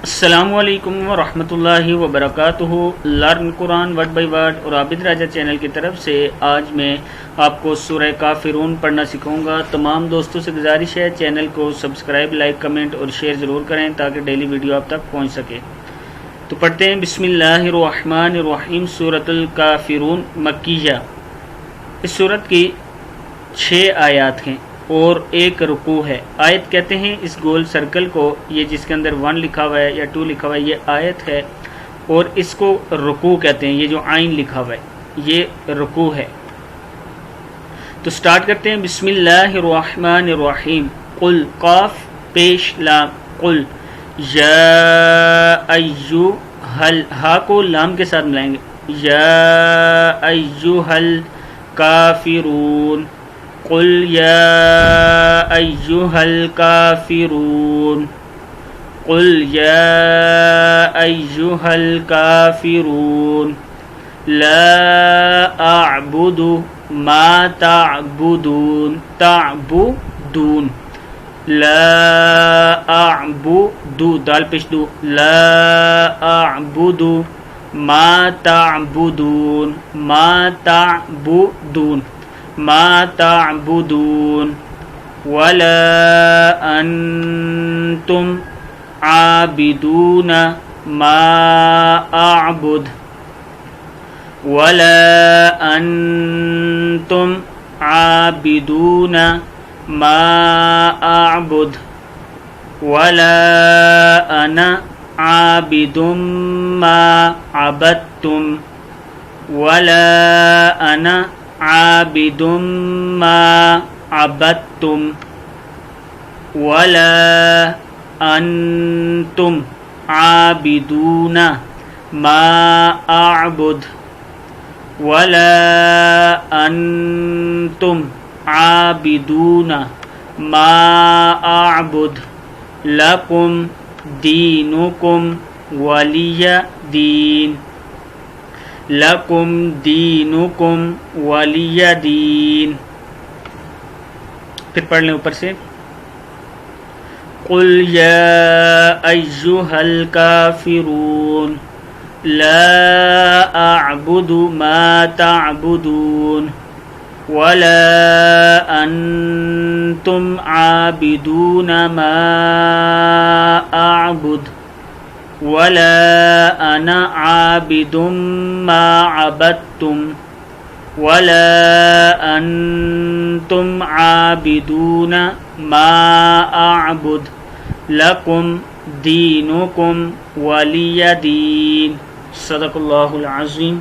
السلام علیکم ورحمۃ اللہ وبرکاتہ۔ Learn Quran word by word اور عابد راجہ چینل کی طرف سے آج میں آپ کو سورہ کافرون پڑھنا سکھاؤں گا۔ تمام دوستوں سے گزارش ہے چینل کو سبسکرائب، لائک، کمنٹ اور شیئر ضرور کریں تاکہ ڈیلی ویڈیو آپ تک پہنچ سکے۔ تو پڑھتے ہیں بسم اللہ الرحمن الرحیم۔ سورۃ الکافرون مکیہ، اس سورت کی 6 آیات ہیں اور 1 رکوع ہے۔ آیت کہتے ہیں اس گول سرکل کو، یہ جس کے اندر 1 لکھا ہوا ہے یا 2 لکھا ہوا ہے یہ آیت ہے، اور اس کو رکوع کہتے ہیں۔ یہ جو عین لکھا ہوا ہے یہ رکوع ہے۔ تو سٹارٹ کرتے ہیں بسم اللہ الرحمن الرحیم۔ قل، قاف پیش لام، قل یا ایہل، ہا کو لام کے ساتھ ملائیں گے، یا ایہل کافرون، قل یا ایہا الکافرون، قل یا ایہا الکافرون، لا اعبد ما تعبدون، تعبدون، لا اعبد، دال پیش دو، لا اعبد ما تعبدون، ما تعبدون، ما تعبدون، ولا انتم عابدون ما اعبد، ولا انتم عابدون ما اعبد، ولا انا عابد ما عبدتم، ولا انا عابد ما عبدتم، ولا انتم عابدون ما اعبد، ولا انتم عابدون ما اعبد، لکم دینکم ولی دین، لکم دینکم ولی دین۔ پھر پڑھ لیں اوپر سے، قل یا ایہا الکافرون، لا اعبد ما تعبدون، ولا انتم عابدون ما اعبد، ولا انا عابد ما عبدتم، ولا انتم عابدون ما اعبد، لکم دینکم ولی دین۔ صدق اللہ العظیم۔